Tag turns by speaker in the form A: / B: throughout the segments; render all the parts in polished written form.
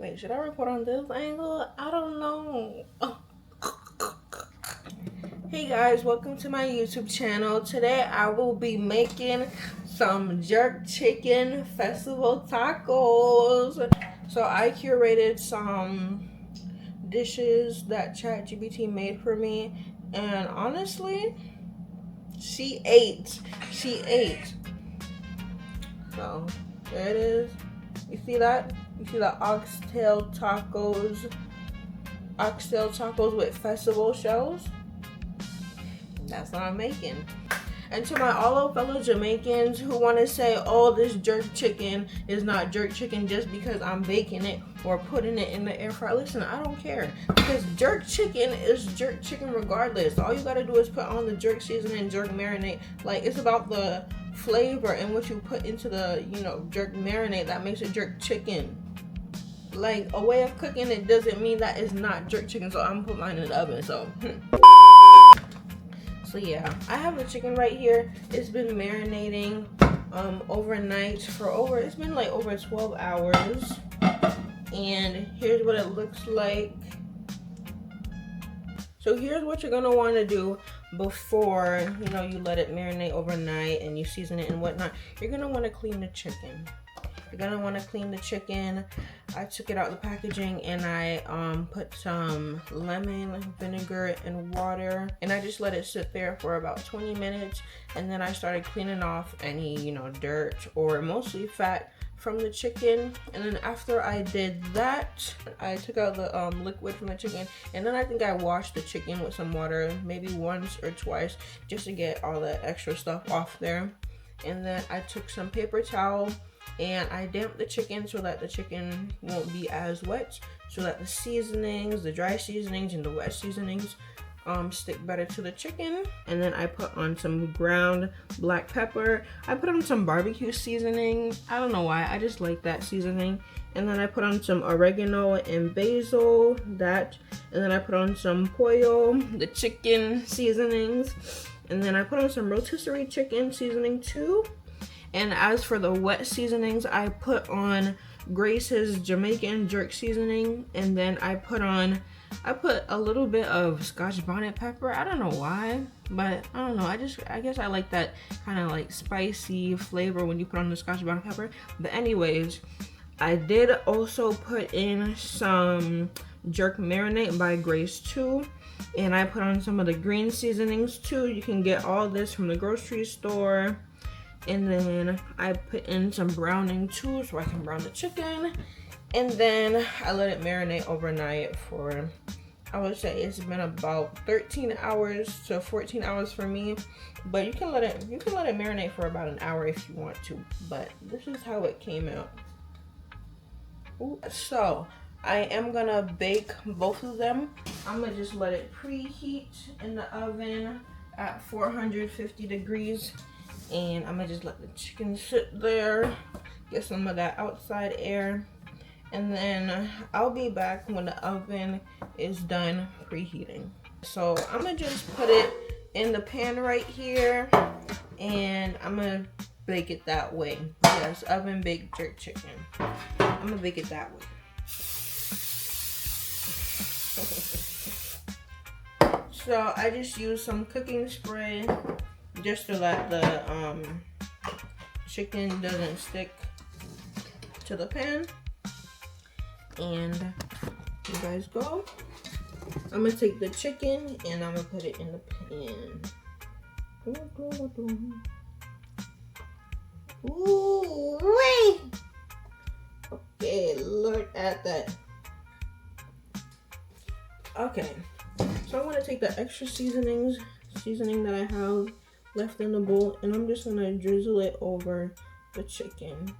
A: Wait, should I record on this angle? I don't know. Oh. Hey guys, welcome to my YouTube channel. Today I will be making some jerk chicken festival tacos. So I curated some dishes that ChatGPT made for me, and honestly, she ate. So there it is. You see that? You see the oxtail tacos with festival shells? That's what I'm making. And to my all fellow Jamaicans who want to say, oh, this jerk chicken is not jerk chicken just because I'm baking it or putting it in the air fryer. Listen, I don't care, because jerk chicken is jerk chicken regardless. All you gotta do is put on the jerk seasoning, jerk marinade. Like, it's about the flavor and what you put into the, jerk marinade that makes it jerk chicken. Like, a way of cooking it doesn't mean that it's not jerk chicken. So I'm gonna put mine in the oven. So yeah, I have the chicken right here. It's been marinating overnight for it's been like over 12 hours. And here's what it looks like. So here's what you're gonna want to do before you let it marinate overnight and you season it and whatnot. You're gonna want to clean the chicken. I took it out of the packaging and I put some lemon, vinegar, and water, and I just let it sit there for about 20 minutes, and then I started cleaning off any dirt or mostly fat from the chicken. And then after I did that, I took out the liquid from the chicken, and then I think I washed the chicken with some water, maybe once or twice, just to get all that extra stuff off there. And then I took some paper towel and I damped the chicken so that the chicken won't be as wet, so that the seasonings, the dry seasonings and the wet seasonings stick better to the chicken. And then I put on some ground black pepper. I put on some barbecue seasoning. I don't know why, I just like that seasoning. And then I put on some oregano and basil, and then I put on some pollo, the chicken seasonings. And then I put on some rotisserie chicken seasoning too. And as for the wet seasonings, I put on Grace's Jamaican jerk seasoning, and then I put a little bit of Scotch bonnet pepper. I don't know why, but I don't know. I guess I like that kind of like spicy flavor when you put on the Scotch bonnet pepper. But anyways, I did also put in some jerk marinade by Grace too. And I put on some of the green seasonings too. You can get all this from the grocery store. And then I put in some browning too, so I can brown the chicken. And then I let it marinate overnight for, I would say it's been about 13 hours to 14 hours for me. But you can let it marinate for about an hour if you want to. But this is how it came out. Ooh. So I am gonna bake both of them. I'm gonna just let it preheat in the oven at 450 degrees. And I'm gonna just let the chicken sit there, get some of that outside air, and then I'll be back when the oven is done preheating. So I'm gonna just put it in the pan right here, and I'm gonna bake it that way. Yes, oven baked jerk chicken. I'm gonna bake it that way. So I just used some cooking spray just so that the chicken doesn't stick to the pan. And you guys go. I'm gonna take the chicken and I'm gonna put it in the pan. Ooh, wait. Okay, look at that. Okay, so I'm gonna take the extra seasoning that I have left in the bowl, and I'm just gonna drizzle it over the chicken.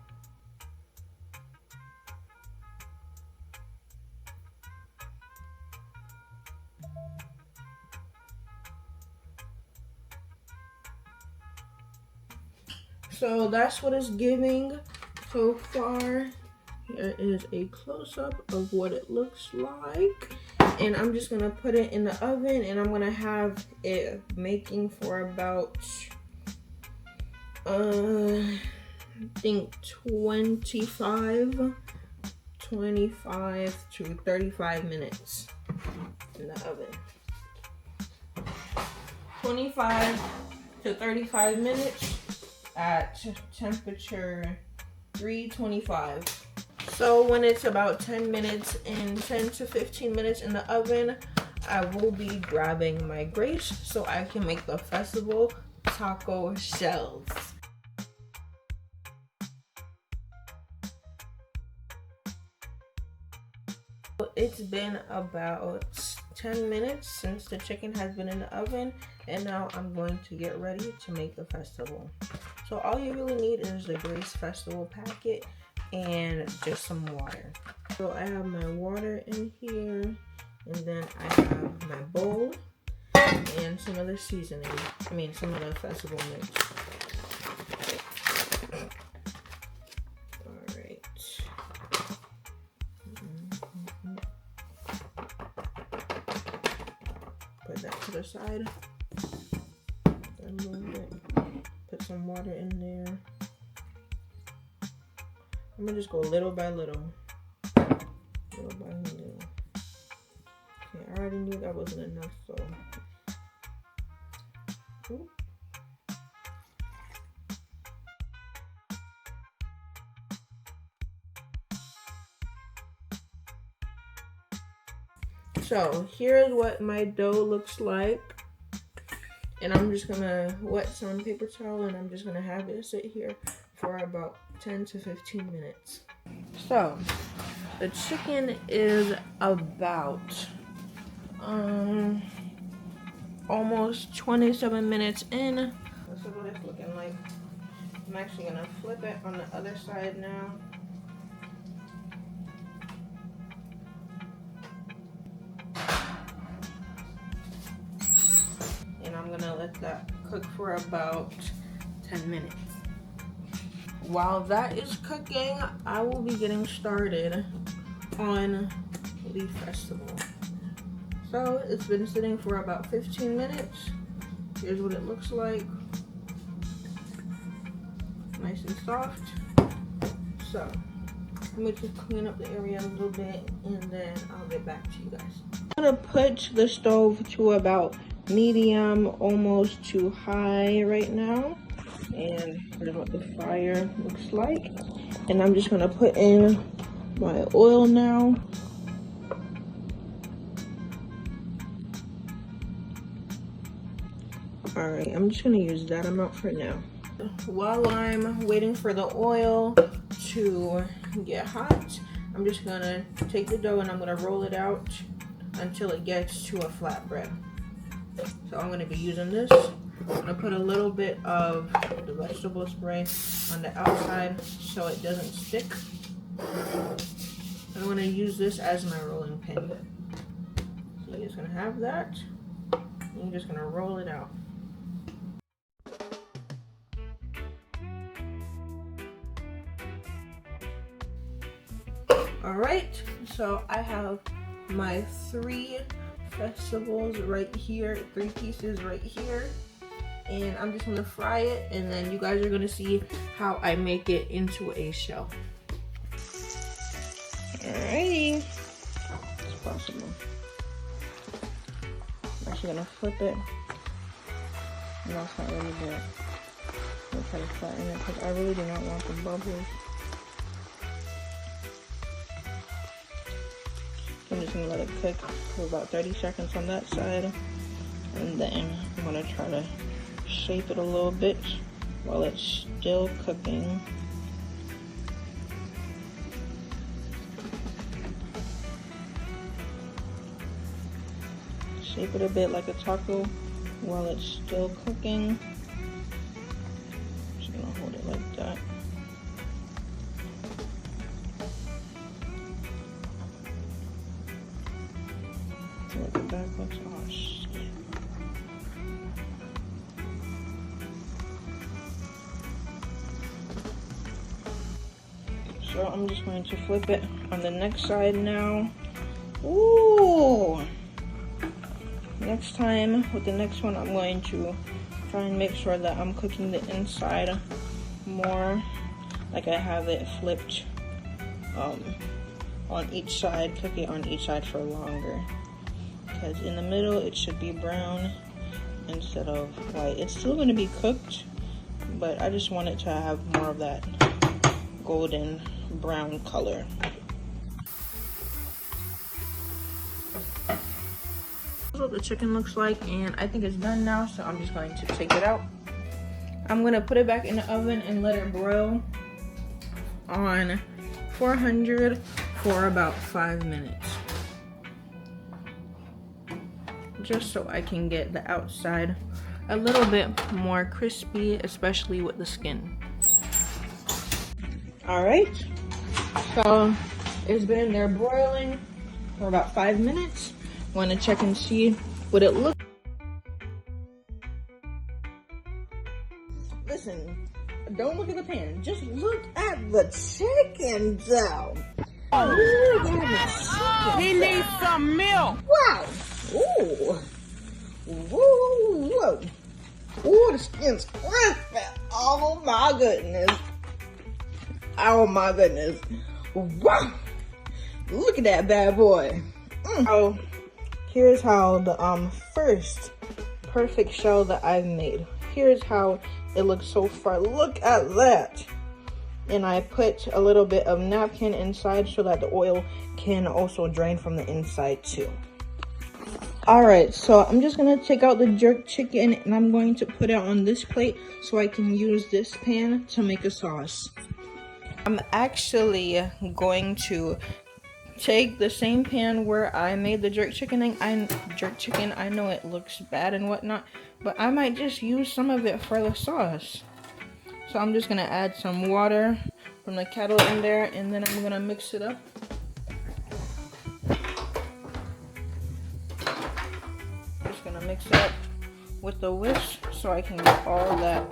A: So that's what it's giving so far. Here is a close-up of what it looks like. And I'm just gonna put it in the oven, and I'm gonna have it making for about I think 25 25 to 35 minutes in the oven. 25 to 35 minutes at temperature 325. So when it's about 10 minutes and 10 to 15 minutes in the oven, I will be grabbing my grates so I can make the festival taco shells. It's been about 10 minutes since the chicken has been in the oven, and now I'm going to get ready to make the festival. So all you really need is the Grace Festival packet and just some water. So I have my water in here, and then I have my bowl and some other seasoning. Some of the festival mix. Alright. Put that to the side. Remove it. Put some water in there. I'm gonna just go little by little. Little by little. Okay, I already knew that wasn't enough, so. Ooh. So here's what my dough looks like, and I'm just gonna wet some paper towel and I'm just gonna have it sit here for about 10 to 15 minutes. So the chicken is about almost 27 minutes in. This is what it's looking like. I'm actually gonna flip it on the other side now. I'm gonna let that cook for about 10 minutes. While that is cooking, I will be getting started on the festival. So it's been sitting for about 15 minutes. Here's what it looks like. Nice and soft. So I'm going to clean up the area a little bit and then I'll get back to you guys. I'm gonna put the stove to about medium, almost to high right now, and here's what the fire looks like. And I'm just gonna put in my oil now. All right, I'm just gonna use that amount for now. While I'm waiting for the oil to get hot, I'm just gonna take the dough and I'm gonna roll it out until it gets to a flatbread. So I'm going to be using this. I'm going to put a little bit of the vegetable spray on the outside so it doesn't stick. I'm going to use this as my rolling pin. So you're just going to have that, and you're just going to roll it out. Alright, so I have my 3 festivals right here, 3 pieces right here, and I'm just gonna fry it, and then you guys are gonna see how I make it into a shell. Alrighty, it's possible. I'm actually gonna flip it. No, it's not really good. I'm gonna try to flatten it because I really do not want the bubbles. I'm just gonna let it cook for about 30 seconds on that side, and then I'm gonna try to shape it a little bit while it's still cooking. Shape it a bit like a taco while it's still cooking. Just gonna hold it like that. Look, the back looks, oh shit. So I'm just going to flip it on the next side now. Ooh! Next time, with the next one, I'm going to try and make sure that I'm cooking the inside more, like I have it flipped on each side, cook it on each side for longer. Because in the middle it should be brown instead of white. It's still going to be cooked, but I just want it to have more of that golden brown color. That's what the chicken looks like, and I think it's done now, so I'm just going to take it out. I'm going to put it back in the oven and let it broil on 400 for about 5 minutes. Just so I can get the outside a little bit more crispy, especially with the skin. Alright, so it's been in there broiling for about 5 minutes. I want to check and see what it looks like. Listen, don't look at the pan, just look at the chicken though. Look at the chicken.
B: He needs some milk.
A: Wow. Ooh. Whoa, whoa. Ooh, the skin's crispy. Oh my goodness. Oh my goodness. Wow. Look at that bad boy. So here's how the first perfect shell that I've made. Here's how it looks so far. Look at that. And I put a little bit of napkin inside so that the oil can also drain from the inside too. Alright, so I'm just going to take out the jerk chicken and I'm going to put it on this plate so I can use this pan to make a sauce. I'm actually going to take the same pan where I made the jerk chicken. I know it looks bad and whatnot, but I might just use some of it for the sauce. So I'm just going to add some water from the kettle in there, and then I'm going to mix it up. Just going to mix it up with the whisk so I can get all that.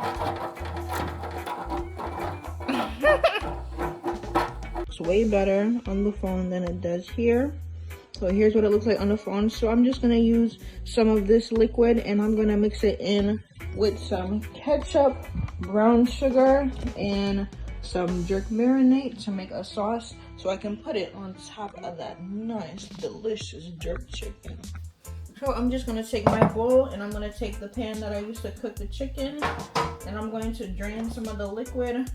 A: Looks way better on the phone than it does here. So here's what it looks like on the phone. So I'm just going to use some of this liquid and I'm going to mix it in with some ketchup, brown sugar, and some jerk marinade to make a sauce so I can put it on top of that nice, delicious jerk chicken. So I'm just going to take my bowl and I'm going to take the pan that I used to cook the chicken and I'm going to drain some of the liquid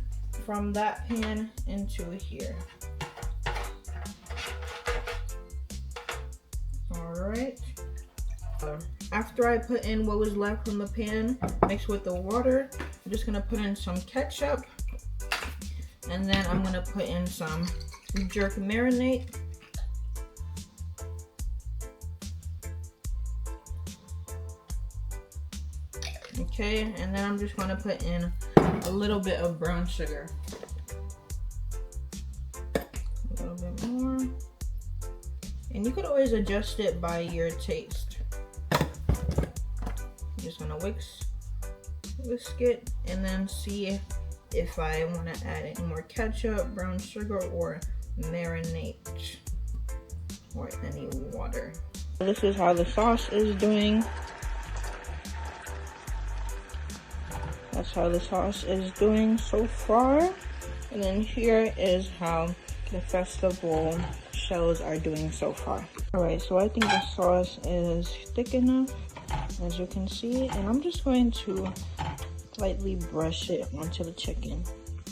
A: from that pan into here. Alright. After I put in what was left from the pan mixed with the water, I'm just going to put in some ketchup and then I'm going to put in some jerk marinade. Okay, and then I'm just going to put in a little bit of brown sugar. A little bit more. And you could always adjust it by your taste. I'm just going to whisk it and then see if I want to add any more ketchup, brown sugar, or marinade, or any water. This is how the sauce is doing. That's how the sauce is doing so far. And then here is how the festival shells are doing so far. Alright, so I think the sauce is thick enough, as you can see. And I'm just going to lightly brush it onto the chicken.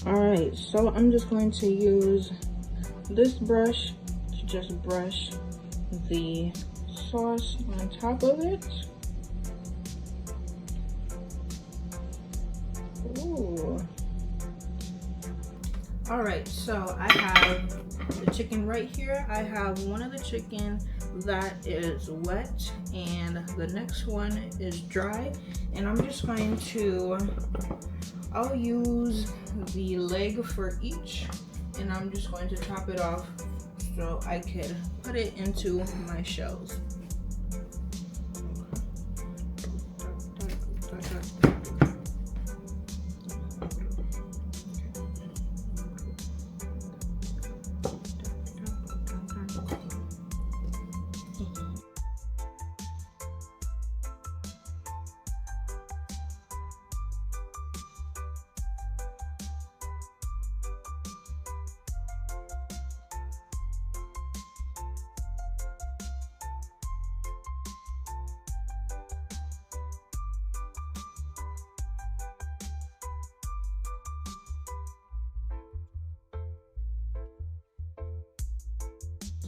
A: Alright, so I'm just going to use this brush to just brush the sauce on top of it. Ooh. Alright, so I have the chicken right here. I have one of the chicken that is wet and the next one is dry. And I'm just going to, I'll use the leg for each and I'm just going to top it off so I could put it into my shells.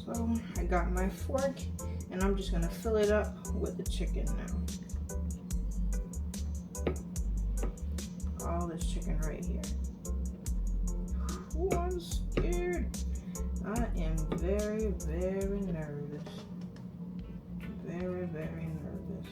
A: So I got my fork and I'm just gonna fill it up with the chicken now. All this chicken right here. Ooh, I'm scared. I am very, very nervous. Very, very nervous.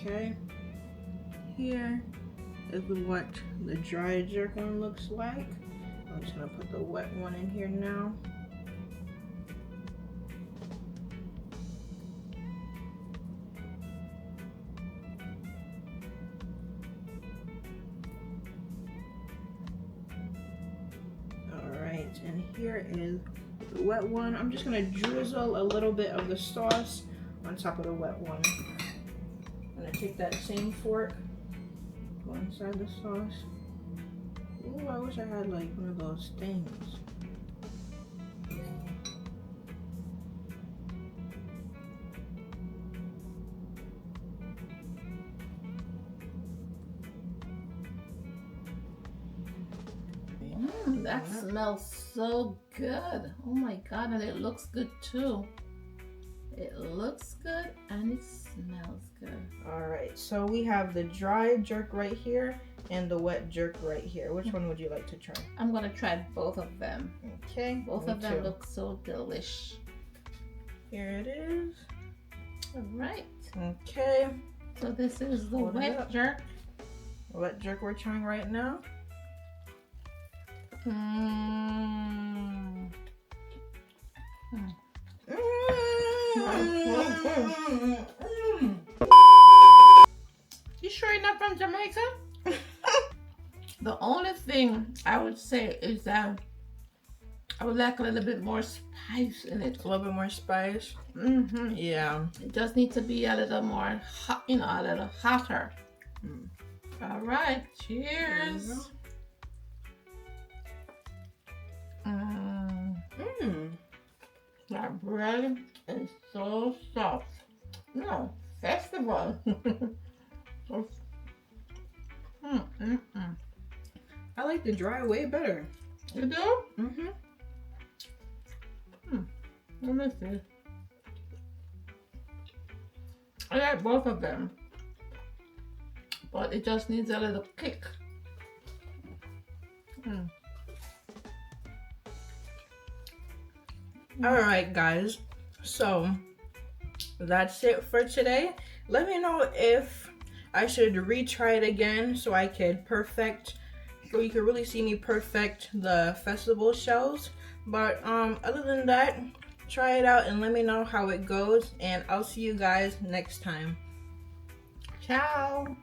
A: Okay, here is what the dry jerk one looks like. I'm just gonna put the wet one in here now. Alright, and here is the wet one. I'm just gonna drizzle a little bit of the sauce on top of the wet one. I'm gonna take that same fork, go inside the sauce. Ooh, I wish I had like one of those things.
B: That smells so good. Oh my god, and it looks good too. It looks good and it smells good.
A: Alright, so we have the dry jerk right here and the wet jerk right here. Which one would you like to try?
B: I'm gonna try both of them.
A: Okay.
B: Both of them look so delish.
A: Here it is.
B: Alright.
A: Okay.
B: So this is the wet jerk.
A: Wet jerk we're trying right now.
B: You sure you're not from Jamaica? The only thing I would say is that I would like a little bit more spice in it.
A: A little bit more spice? Yeah.
B: It just needs to be a little more hot, you know, a little hotter. All right, cheers. That bread is so soft. No, festival.
A: I like the dry way better.
B: You do? Let me see. I like both of them, but it just needs a little kick.
A: Alright guys, so that's it for today. Let me know if I should retry it again so I could perfect, so you could really see me perfect the festival shells. But other than that, try it out and let me know how it goes, and I'll see you guys next time. Ciao.